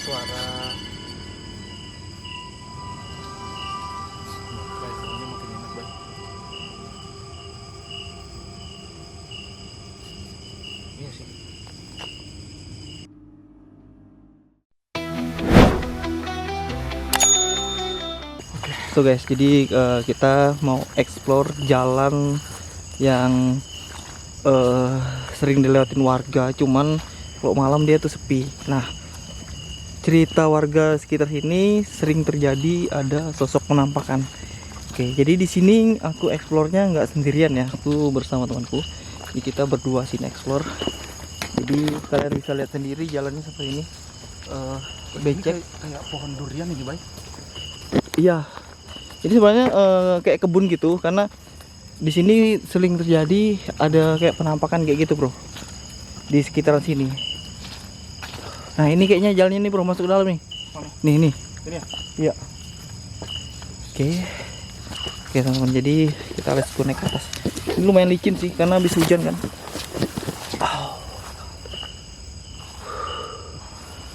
suara backgroundnya makin enak banget. Iya sih. So guys, jadi kita mau explore jalan yang sering dilewatin warga, cuman kalau malam dia tuh sepi. Nah, cerita warga sekitar sini sering terjadi ada sosok penampakan. Oke, jadi di sini aku explore-nya nggak sendirian ya, aku bersama temanku. Jadi kita berdua sini explore. Jadi kalian bisa lihat sendiri jalannya seperti ini. Becek kayak pohon durian nih, Bay. Iya. Jadi sebenarnya kayak kebun gitu, karena di sini sering terjadi ada kayak penampakan kayak gitu, bro, di sekitaran sini. Nah, ini kayaknya jalannya nih, bro, masuk ke dalam nih. Mana? Nih. Ini ya? Iya. Oke, teman-teman. Jadi kita let's go naik ke atas. Ini lumayan licin sih, karena habis hujan kan.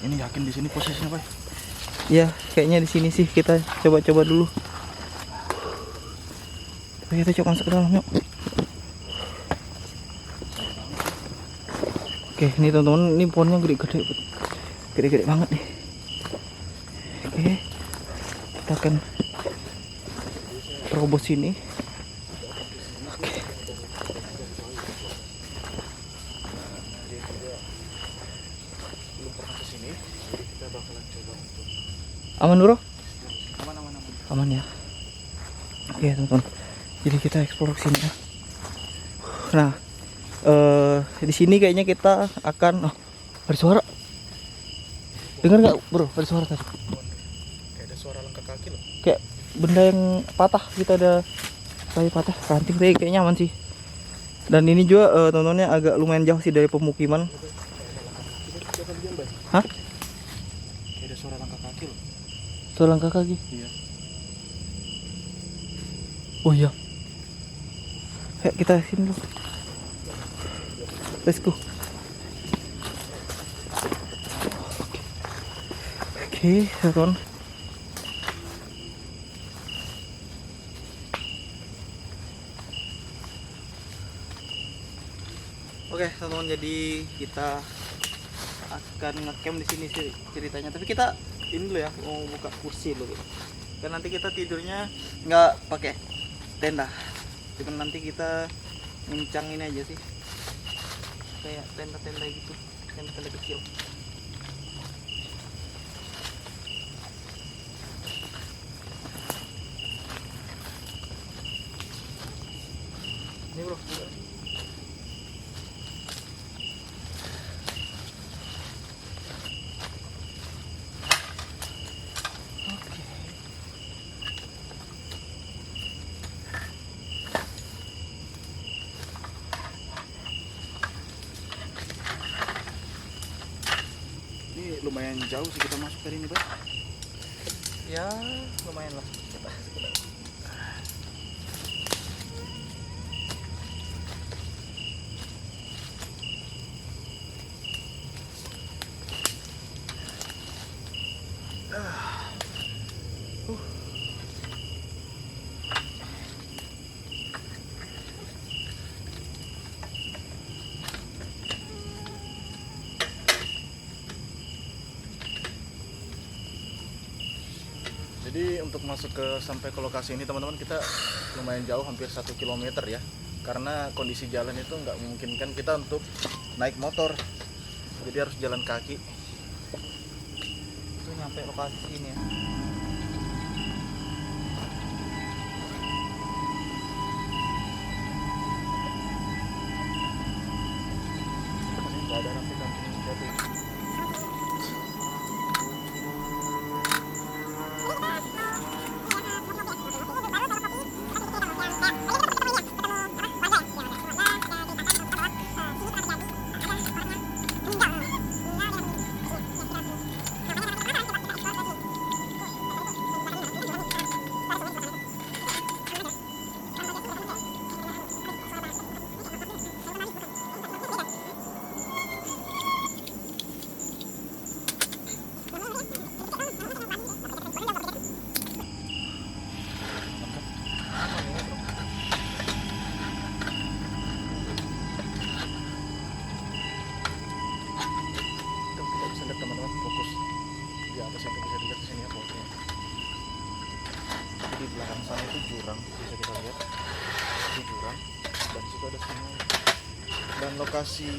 Ini yakin di sini posisinya, Bay? Ya, kayaknya di sini sih. Kita coba-coba dulu. Kita coba masuk ke dalam, yuk. Oke, ini teman-teman, ini pohonnya gede banget nih. Oke, kita akan terobos sini. Oke. Belum pernah ke sini, kita bakalan coba untuk Aman, bro? aman. Aman ya. Oke, teman-teman. Jadi kita explore sini ya. Nah, di sini kayaknya kita akan ada suara. Dengar nggak, bro? Ada suara tadi. Kayak ada suara langkah kaki loh. Kayak benda yang patah. Kita ada kayak patah, ranting tadi, kayaknya aman sih. Dan ini juga teman-temannya agak lumayan jauh sih dari pemukiman. Coba diam, Bay. Hah? Kayak ada suara langkah kaki loh. Suara langkah kaki. Iya. Oh iya. Ayo kita sini dulu. Let's go. Oke, teman. Oke, teman-teman, jadi kita akan ngecamp di sini sih ceritanya. Tapi kita ini dulu ya, mau buka kursi dulu. Dan nanti kita tidurnya nggak pakai tenda. Cuman nanti kita ngincang ini aja sih. Kayak tenda-tenda gitu, tenda-tenda kecil. Ini, bro. Ini lumayan jauh sih kita masuk dari ini, Bay. Ya, lumayan lah. Kita Jadi untuk masuk sampai ke lokasi ini, teman-teman, kita lumayan jauh, hampir 1 kilometer ya. Karena kondisi jalan itu nggak memungkinkan kita untuk naik motor. Jadi harus jalan kaki. itu nyampe lokasi ini ya. Nggak ada nanti jatuh. belakang sana itu jurang, bisa kita lihat itu jurang, dan di situ ada sungai. Dan lokasi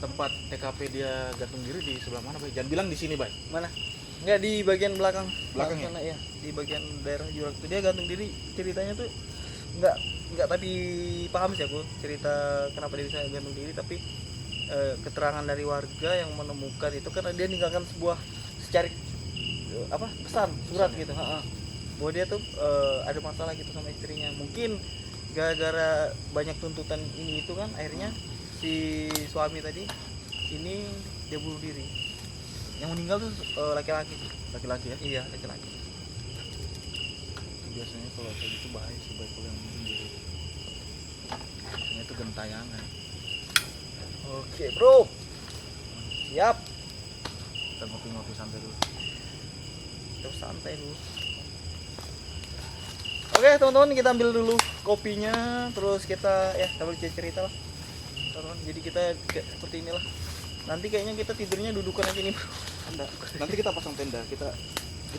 tempat TKP dia gantung diri di sebelah mana, Bay? Jangan bilang di sini, Bay. Mana? Enggak, di bagian belakang. Belakang ya? Sana, ya. Di bagian daerah jurang itu dia gantung diri. Ceritanya tuh enggak tapi paham sih aku cerita kenapa dia bisa gantung diri, tapi keterangan dari warga yang menemukan itu karena dia meninggalkan sebuah secari pesan surat gitu, bahwa dia tuh ada masalah gitu sama istrinya. Mungkin gara-gara banyak tuntutan ini itu kan akhirnya si suami tadi ini dia bunuh diri. Yang meninggal tuh laki-laki. Laki-laki ya? Iya, laki-laki. Biasanya kalau kayak gitu bahaya sih, Bay, kalau yang bunuh diri. Biasanya itu gentayangan. Oke, bro. Siap. Kita ngopi-ngopi santai dulu. Terus santai dulu. Oke, teman-teman, kita ambil dulu kopinya, terus kita sambil cerita lah. Teman-teman, jadi kita seperti inilah. Nanti kayaknya kita tidurnya dudukan aja nih, bro. Nanti kita pasang tenda. Kita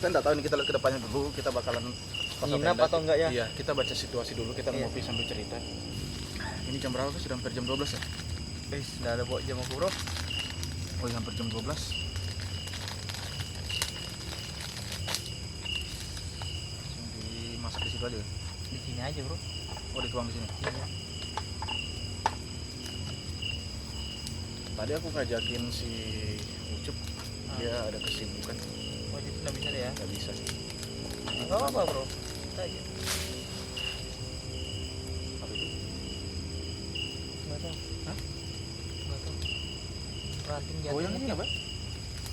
enggak tahu nih, kita lihat ke depannya dulu, kita bakalan pasang Nginap tenda atau enggak ya? Iya, kita baca situasi dulu, kita Iya. ngopi sambil cerita. Ini jam berapa sih? Sudah hampir jam 12 ya? Udah ada bawa jam aku, bro. Oh iya, hampir jam 12. Langsung dimasak di situ aja ya? Di sini aja, bro. Oh, dituang di sini. Iya. Tadi aku ngajakin si Ucup, dia ada kesibukan, Oh, jadi nggak bisa deh ya? nggak bisa. Nggak apa-apa, bro. Kita aja. Apa itu? Nggak tahu. Hah? Nggak tahu. Ranting jatuh. Oh, yang ini apa?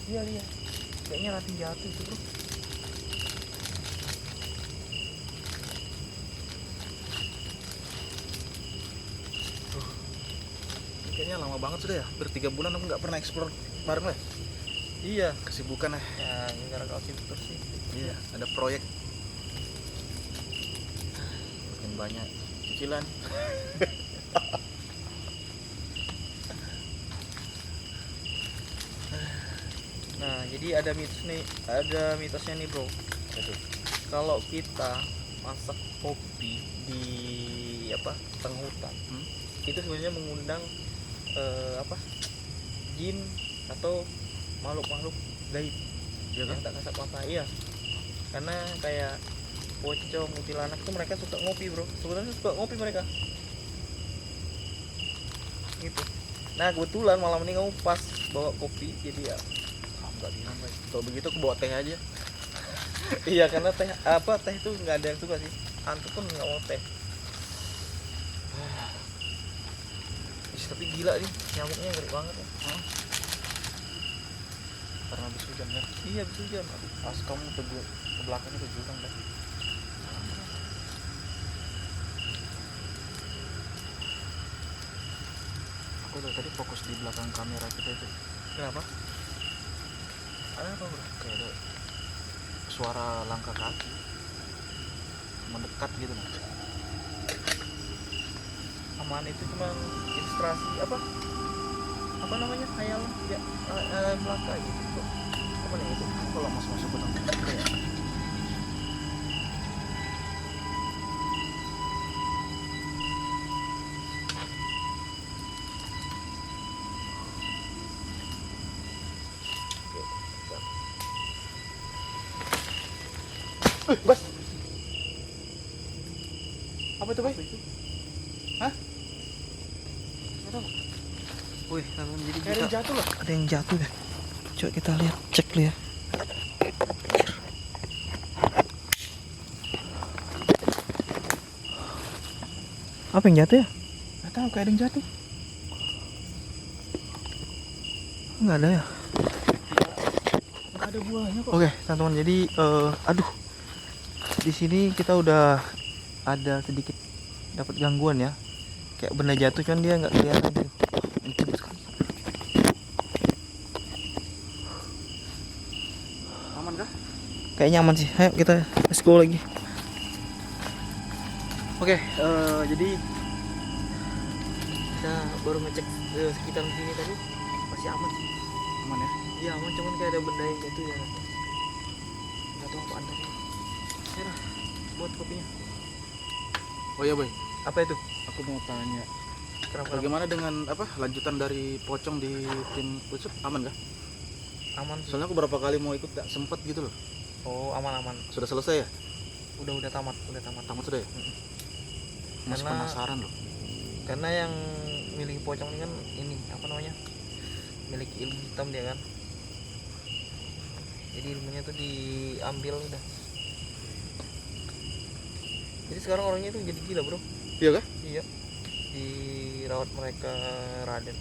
Iya, iya. Kayaknya ranting jatuh itu, bro. Ini kayaknya lama banget sudah ya, hampir 3 bulan aku nggak pernah explore bareng lah. Iya. Kesibukan ya. Ya, gara kau sibuk terus sih. Iya, ada proyek. Makin banyak cicilan. Nah, jadi ada mitosnya nih, bro. Aduh. Kalau kita masak kopi di tengah hutan, itu sebenarnya mengundang jin atau makhluk-makhluk gaib Iya kan? yang tak kasat mata. Iya, karena kayak pocong, kuntilanak tuh mereka suka ngopi, bro. Sebenarnya suka ngopi mereka gitu. Nah, kebetulan malam ini kamu pas bawa kopi, jadi ya Nggak bilang, Bay. Kalau begitu aku bawa teh aja. iya, karena teh itu nggak ada yang suka sih. Antu pun nggak mau teh. Tapi gila nih, nyamuknya ngeri banget ya. Karena habis hujan kan? Iya, habis hujan. As kamu ke belakang itu jurang dah. Aku dari tadi fokus di belakang kamera kita itu. Kenapa? Ada apa, bro? Kayak ada suara langkah kaki mendekat gitu nah. Aman itu cuma ilustrasi apa namanya, khayal ya, belaka gitu, bro. Apa nih itu? Kalau masuk benang kayak Bas. Apa itu, Bay? Hah? Nggak tahu. Wih, teman, jadi Kayak ada yang jatuh loh. ada yang jatuh ya. Coba kita lihat, cek dulu ya. Apa yang jatuh ya? Nggak tahu, kayak ada yang jatuh. Nggak ada ya. Nggak ada buahnya kok. Oke, teman-teman, jadi aduh, di sini kita udah ada sedikit dapat gangguan ya, kayak benda jatuh cuman dia nggak kelihatan gitu. Mungkin sekali. Aman kah? Kayaknya aman sih. Ayo kita let's go lagi. Oke, jadi kita baru ngecek sekitar sini tadi, masih aman sih. Aman ya? Iya aman, cuman kayak ada benda yang jatuh ya. Nggak tahu apaan tadi. Ya udah. buat kopinya. Oh ya boy, Apa itu? aku mau tanya, Kenapa? bagaimana dengan apa lanjutan dari pocong di tim pucuk, aman gak? Aman sih. Soalnya aku berapa kali mau ikut gak sempet gitu loh. Oh, aman. Sudah selesai ya? Udah tamat. Tamat sudah ya? Masih Karena- penasaran loh. Karena yang miliki pocong ini kan ini apa namanya? Milik ilmu hitam dia kan. Jadi ilmunya tuh diambil udah. Jadi sekarang orangnya tuh jadi gila, Bro. Iya kah? Iya. Dirawat mereka Raden.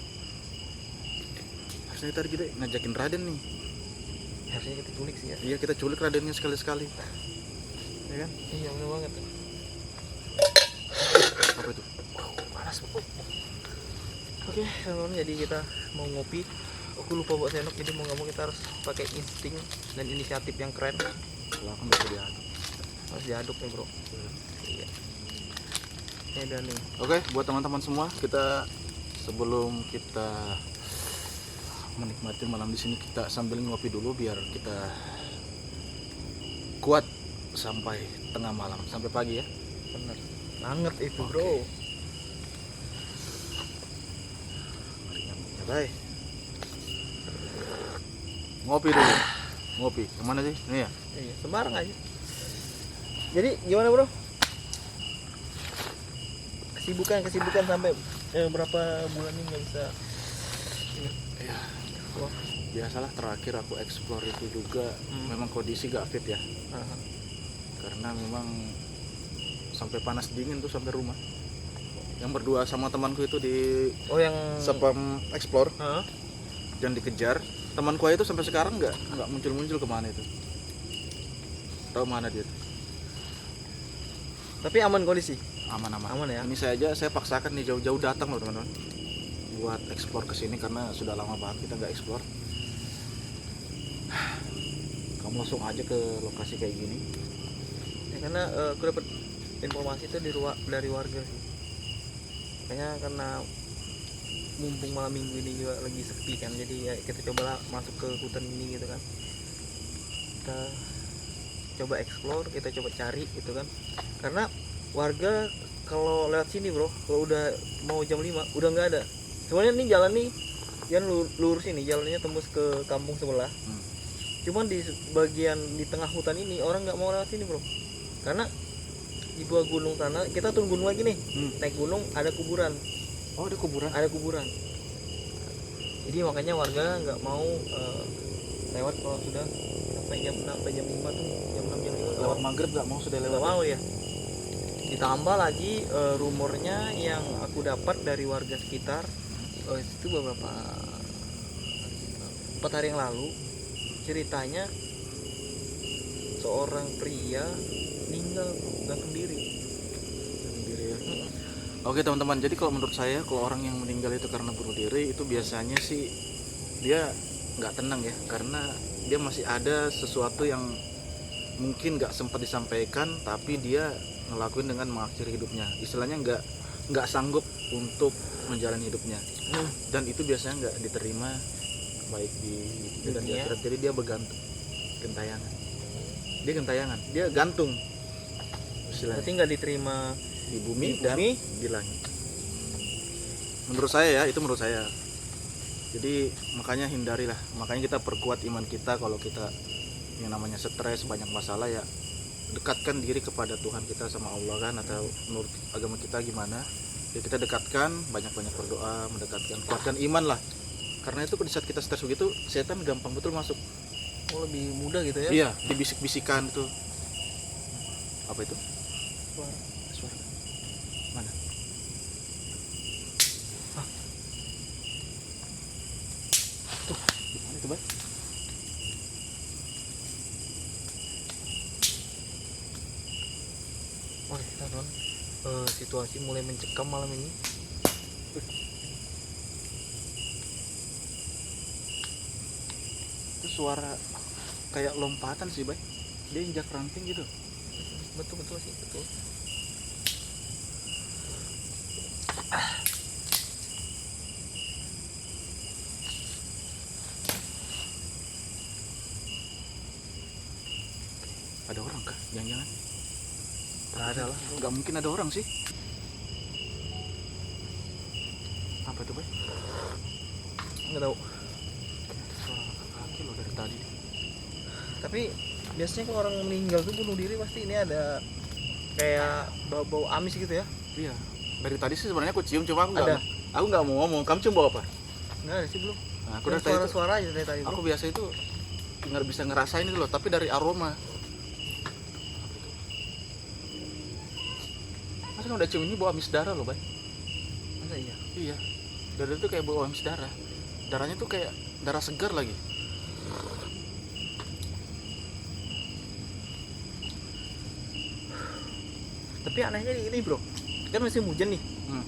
Harusnya tadi kita ngajakin Raden nih. Harusnya kita culik sih ya. Iya, kita culik Radennya sekali-sekali. Ya kan? Iya, bener banget. Apa itu? Panas, Bro. Oke, teman-teman, jadi kita mau ngopi. Aku lupa bawa sendok, jadi mau nggak mau kita harus pakai insting dan inisiatif yang keren. Kalau aku nggak bisa diaduk. Harus diaduk nih, Bro. Iya. Ini udah nih. Oke, buat teman-teman semua, kita sebelum kita menikmati malam di sini, kita sambil ngopi dulu biar kita kuat sampai tengah malam, sampai pagi ya. Bener. Banget itu, Oke. Bro. Bye. Ngopi dulu. Ngopi. Kemana sih? Ini ya. Iya, sembarang aja. Jadi gimana, Bro? Kesibukan sampai berapa bulan ini nggak bisa ini. Ya, Wah. biasalah terakhir aku explore itu juga memang kondisi gak fit ya. Aha. Karena memang sampai panas dingin tuh sampai rumah. Yang berdua sama temanku itu di Oh, yang Sepam Explore Hah? dan dikejar. Temanku itu sampai sekarang nggak muncul kemana itu. Tahu mana dia? Tapi aman kondisi. Aman. Aman ya? Ini saya paksakan nih jauh-jauh datang loh teman-teman buat explore ke sini karena sudah lama banget kita nggak explore. Kamu langsung aja ke lokasi kayak gini. Ya, karena aku dapat informasi itu dari warga sih. Kayaknya karena mumpung malam minggu ini juga lagi sepi kan, jadi ya kita coba masuk ke hutan ini gitu kan. Kita coba explore, kita coba cari gitu kan. Karena warga kalau lewat sini, Bro, kalau udah mau jam 5 udah nggak ada. Sebenarnya nih jalan nih yang lurus ini jalannya tembus ke kampung sebelah. Cuman di bagian di tengah hutan ini orang nggak mau lewat sini, Bro. Karena di bawah gunung sana kita turun gunung lagi nih. Naik gunung ada kuburan. Oh, ada kuburan. Ada kuburan. Jadi makanya warga nggak mau lewat kalau sudah sampai jam 6 sampai jam 5 tuh, jam 6 jam 5 Lewat maghrib nggak mau, sudah nggak lewat. mau ya. Ditambah lagi rumornya yang aku dapat dari warga sekitar itu beberapa 4 hari yang lalu, ceritanya seorang pria meninggal gantung diri. Sendiri ya. Oke teman-teman, jadi kalau menurut saya kalau orang yang meninggal itu karena bunuh diri itu biasanya sih dia nggak tenang ya, karena dia masih ada sesuatu yang mungkin nggak sempat disampaikan tapi dia ngelakuin dengan mengakhiri hidupnya. Istilahnya nggak sanggup untuk menjalani hidupnya. Dan itu biasanya nggak diterima baik di dunia dan di akhirat. Jadi dia bergantung, gentayangan, dia gantung istilahnya. Berarti nggak diterima Di bumi Di dan bumi. di langit. Menurut saya ya, itu menurut saya. Jadi makanya hindarilah, makanya kita perkuat iman kita. Kalau kita yang namanya stres, banyak masalah ya, dekatkan diri kepada Tuhan kita sama Allah kan, atau menurut agama kita gimana ya, kita dekatkan, banyak-banyak berdoa, mendekatkan, kuatkan iman lah. Karena itu di saat kita stres begitu, setan gampang betul masuk. Oh, lebih mudah gitu ya. Iya, dibisik-bisikan itu. Apa itu? Suara. Suara mana? Tuh, gimana itu, Bay? Oke, teman-teman, situasi mulai mencekam malam ini. Itu suara kayak lompatan sih, Bay. Dia injak ranting gitu. Betul sih, betul. Ada orang kah? Jangan-jangan. Nggak ada lah, nggak mungkin ada orang sih. Apa itu, Bay? Nggak tahu. Suara kaki loh dari tadi. Tapi biasanya kalau orang meninggal tuh bunuh diri pasti ini ada kayak bau-bau amis gitu ya. Iya. Dari tadi sih sebenarnya aku cium, cuma Ada. aku nggak mau ngomong. Kamu cium bau apa? Nggak ada sih belum. Nah, aku dari tadi tuh- Suara-suara aja dari tadi. aku biasa itu nggak bisa ngerasain itu loh, tapi dari aroma. Masa kamu udah cium ini bau amis darah loh, Bay? Masa iya? Iya. Dari itu kayak bau amis darah. Darahnya tuh kayak darah segar lagi. Tapi anehnya ini bro, kan musim hujan nih. Hmm.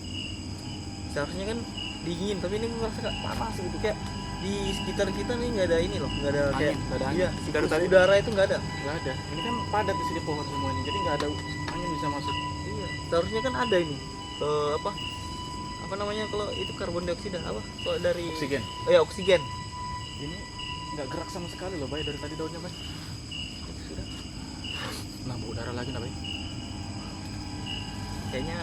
Seharusnya kan dingin, tapi ini gue ngerasa kayak panas gitu, kayak di sekitar kita nih nggak ada ini loh, nggak ada kayak Angin, nggak ada angin. iya, Dari siklus tadi- udara itu nggak ada. Nggak ada. Ini kan padat di sini pohon semuanya, jadi nggak ada angin bisa masuk. Iya, seharusnya kan ada ini apa namanya kalau itu karbon dioksida apa? Kalau dari Oksigen. Oh ya oksigen. Ini nggak gerak sama sekali loh, Bay, dari tadi daunnya, Bay. Itu sudah. Nah, bau darah lagi, nah, Bay. Kayaknya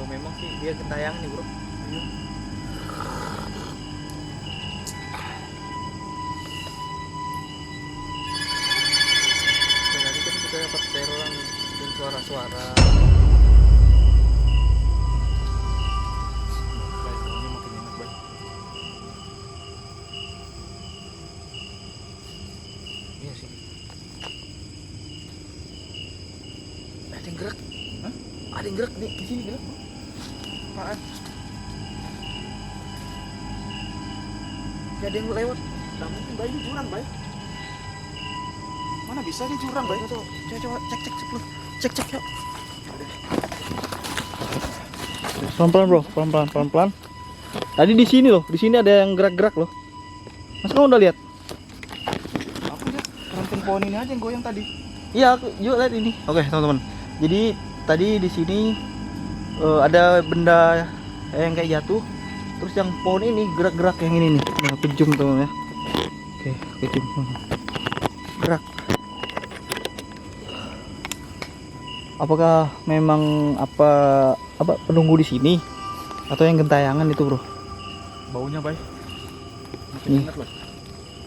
memang sih dia gentayangan nih bro. Iya. Dan tadi kan kita dapat teroran dan suara-suara. Bay, baunya makin enak, Bay. Iya sih. Ada yang gerak. Hah? Ada yang gerak nih di sini gerak. Apaan? Gak ada yang lewat. Nggak mungkin, Bay, ini jurang, Bay. Mana bisa ini jurang, Bay? Tuh, coba cek lu. Cek yuk. Pelan-pelan bro, pelan-pelan. Tadi di sini loh, di sini ada yang gerak-gerak loh. Mas kamu udah lihat? Aku lihat ranting pohon ini aja yang goyang tadi. Iya, aku juga lihat ini. Oke, teman-teman. Jadi tadi di sini ada benda yang kayak jatuh. Terus yang pohon ini gerak-gerak yang ini nih. Nah, aku zoom teman ya. Oke, zoom. Gerak. Apakah memang apa penunggu di sini atau yang gentayangan itu, bro? Baunya, Bay. Makin Nih. enak loh.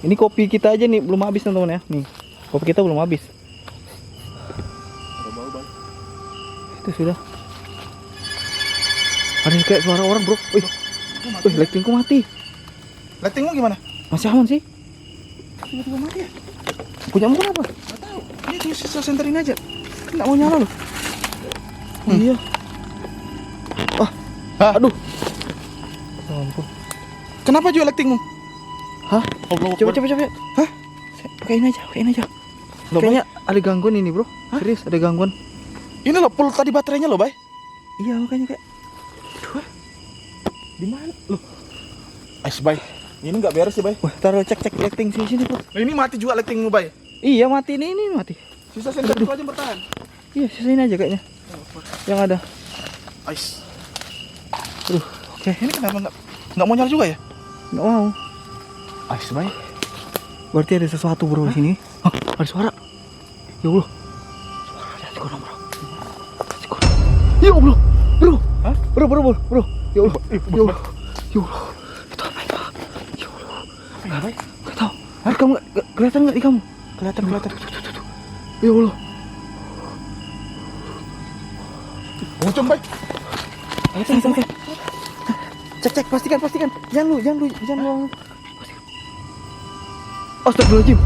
Ini kopi kita aja nih belum habis teman-teman ya. Nih, kopi kita belum habis. Ada bau, Bay. Itu sudah. Ada kayak suara orang, bro. Wih, lightingku mati. Lightingmu gimana? Masih aman sih. Tiba-tiba mati ya? Punyamu kenapa? Nggak tahu. Ini cuma sisa senterin aja. Nggak mau nyala loh. Oh, iya. Aduh. Ya ampun. Kenapa jual lightingmu? Hah? Allah Coba. Akbar. Hah? Pakein aja. Loh, Kayaknya ada gangguan ini, bro. Serius, ada gangguan. Ini loh full tadi baterainya loh, Bay. Iya, makanya kayak Di mana? Loh. Ais, Bay. Ini nggak beres sih, Bay. wah, taruh cek lighting sini, bro. Ini mati juga lightingmu, Bay. Iya, mati ini mati. Sisa senter itu aja yang bertahan. Iya, sisain aja kayaknya. Yang ada. Ais. Aduh, oke. Ini kenapa nggak mau nyala juga ya? Nggak mau. Ais, Bay. Berarti ada sesuatu, bro, di sini. Hah, ada suara. Ya Allah. Suara hati kurang, bro. Hati kurang. Ya Allah, bro. Hah? Bro. Ya Allah. Ya Allah. Ya Allah. Itu apa itu? Ya Allah. Apa ya, Bay? Nggak tahu. Hah? Kamu kelihatan nggak di kamu? Kelihatan. Tuh. Ya Allah. Muncul, Bay. Oke. Cek, pastikan. Jangan lu. Astagfirullahaladzim.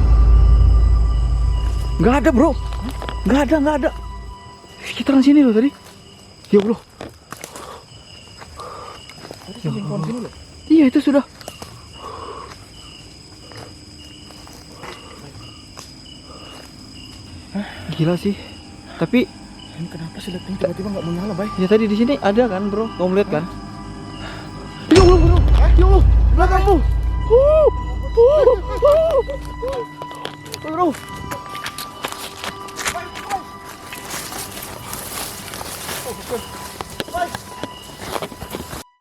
Nggak ada, bro. Nggak ada. Sekitaran sini loh tadi. Ya Allah. Tadi pohon sini loh. Iya, itu sudah. Gila sih. Tapi Ini kenapa sih lighting tiba-tiba nggak mau nyala, Bay? ya tadi di sini ada kan, bro? Kamu lihat kan? Ya Allah, bro. Ya Allah, belakangmu. Bro. Bay.